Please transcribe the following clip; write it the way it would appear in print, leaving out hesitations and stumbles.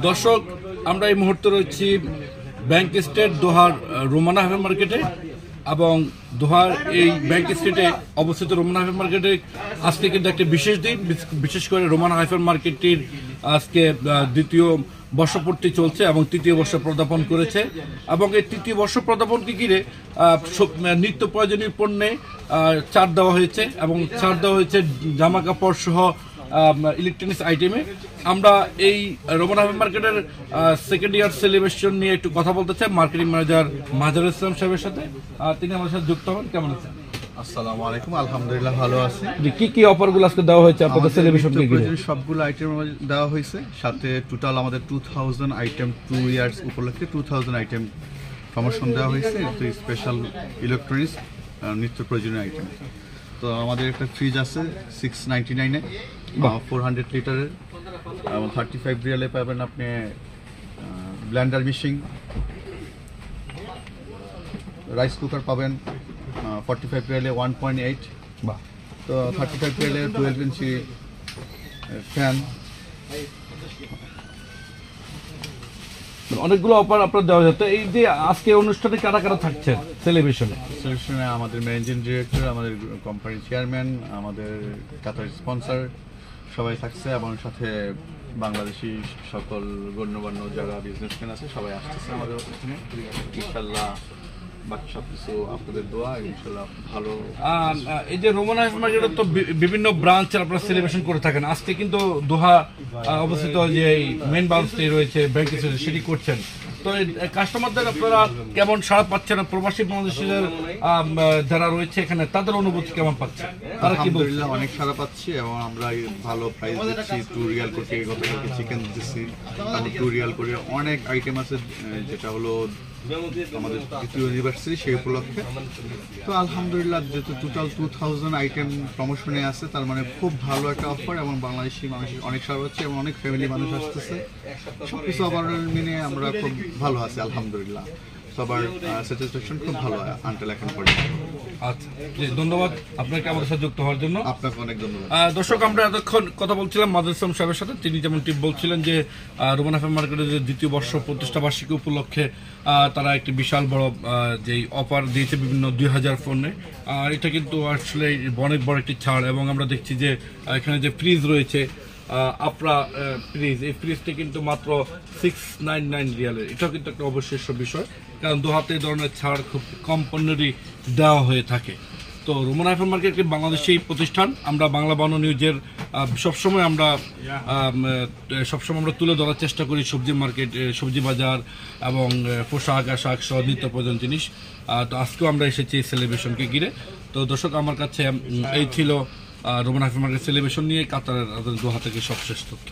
দর্শক, আমরা এই মুহূর্তে রয়েছি ব্যাংক স্ট্রিট দোহার রোমানা হাইফার মার্কেটে এবং দোহার এই ব্যাংক স্ট্রিটে অবস্থিত রোমানা হাইফার মার্কেটে আজকে কিন্তু একটি বিশেষ দিন। বিশেষ করে রোমানা হাইফার মার্কেটটির আজকে দ্বিতীয় বর্ষপূর্তি চলছে এবং তৃতীয় বর্ষ পদার্পণ করেছে এবং এই তৃতীয় বর্ষ পদার্পণকে ঘিরে নিত্য প্রয়োজনীয় পণ্যে ছাড় দেওয়া হয়েছে এবং ছাড় দেওয়া হয়েছে জামা কাপড় সহ ইলেকট্রনিক্স আইটেমে। আমরা এই রোমানা হাইফার মার্কেটের সেকেন্ড ইয়ার সেলিব্রেশন নিয়ে একটু কথা বলতে চাই মার্কেটিং ম্যানেজার মাজারুল ইসলাম সাহেবের সাথে। তিনি আমাদের সাথে যুক্ত হন। কেমন আছেন? আসসালামু আলাইকুম, আলহামদুলিল্লাহ ভালো আছি। কি অফারগুলো আজকে দেওয়া হয়েছে আপনাদের সেলিব্রেশনকে ঘিরে? সবগুলো আইটেম দেওয়া হয়েছে, সাথে টোটাল আমাদের 2000 আইটেম 2 ইয়ার্স উপলক্ষে 2000 আইটেম প্রমোশন দেওয়া হয়েছে। একটু স্পেশাল ইলেকট্রনিক্স নিত্য প্রয়োজনীয় আইটেম। তো আমাদের একটা ফ্রিজ আছে 699-এ 400 লিটারের এবং 35 রিয়ালে পাবেন আপনি ব্লেন্ডার মেশিন, রাইস কুকার পাবেন 45 রিয়ালে 1.8, তো 35 রিয়ালে 12 ইঞ্চি ফ্যান। অনেকগুলো অফার আপনার দেওয়া যাচ্ছে। এই যে আজকে অনুষ্ঠানে কারা কারা থাকছেন সেলিব্রেশনে? আমাদের ম্যানেজিং ডিরেক্টর, আমাদের কোম্পানির চেয়ারম্যান, আমাদের কাতার স্পন্সর সবাই থাকছে এবং সাথে বাংলাদেশি সকল গণ্যমান্য যারা বিজনেসম্যান আছে সবাই আসতেছে আমাদের ওখানে। ইনশাল্লাহ বাকি সবকিছু আপনাদের দোয়া, ইনশাল্লাহ ভালো। এই যে রোমানা হাইফার মার্কেটের তো বিভিন্ন ব্রাঞ্চের আপনারা সেলিব্রেশন করে থাকেন, আজকে কিন্তু দোহা অবস্থিত যে মেইন ব্রাঞ্চটি রয়েছে ব্যাংক সেটি করছেন। তো কাস্টমারদের আপনারা কেমন সাড়া পাচ্ছেন? প্রবাসী বাংলাদেশিদের যারা রয়েছে এখানে তাদের অনুভূতি কেমন পাচ্ছেন? তারা কি বলছে? অনেক সাড়া পাচ্ছি এবং আমরা ভালো প্রাইস দিচ্ছি। 2 রিয়াল করে গতকালকে চিকেন দিচ্ছি, 2 রিয়াল করে অনেক আইটেম আছে, যেটা হলো আমাদের দ্বিতীয় অ্যানিভার্সারি সেই উপলক্ষে। তো আলহামদুলিল্লাহ, যেহেতু টোটাল 2000 আইটেম প্রমোশনে আছে, তার মানে খুব ভালো একটা অফার এবং বাংলাদেশি মানুষের অনেক সাড়া হচ্ছে এবং অনেক ফ্যামিলি মানুষ আসতেছে। সবকিছু অফার মিলে আমরা খুব ভালো আছি আলহামদুলিল্লাহ। সবার স্যাটিসফ্যাকশন খুব ভালো আনটেল এখন পর্যন্ত। আচ্ছা, ধন্যবাদ আপনাকে আমাদের সাথে যুক্ত হওয়ার জন্য। আপনাকে অনেক ধন্যবাদ। দর্শক, আমরা এতক্ষণ কথা বলছিলাম মাজারুল ইসলাম সাহেবের সাথে। তিনি যেমনটি বলছিলেন যে রোমানা হাইফার মার্কেটের যে দ্বিতীয় বর্ষ প্রতিষ্ঠা বার্ষিকী উপলক্ষে তারা একটি বিশাল বড় যে অফার দিয়েছে বিভিন্ন 2000 পণ্যে। এটা কিন্তু আসলে অনেক বড় একটি ছাড় এবং আমরা দেখছি যে এখানে যে ফ্রিজ রয়েছে আপরা ফ্রিজ, এই ফ্রিজটি কিন্তু মাত্র 699 রিয়ালের। এটাও কিন্তু একটা অবিশ্বাস্য বিষয়, কারণ দোহাতে এই ধরনের ছাড় খুব কম পণ্যেরই দেওয়া হয়ে থাকে। তো রোমানা হাইফার মার্কেট একটি বাংলাদেশি প্রতিষ্ঠান। আমরা বাংলা বাংলা নিউজের সবসময় আমরা তুলে ধরার চেষ্টা করি সবজি মার্কেট, সবজি বাজার এবং পোশাক আশাক সহ নিত্য প্রয়োজন জিনিস। তো আজকেও আমরা এসেছি সেলিব্রেশনকে ঘিরে। তো দর্শক, আমার কাছে এই ছিল রোমানা হাইফার মার্কেট সেলিব্রেশন নিয়ে কাতারের দোহা থেকে সবশেষ তথ্য।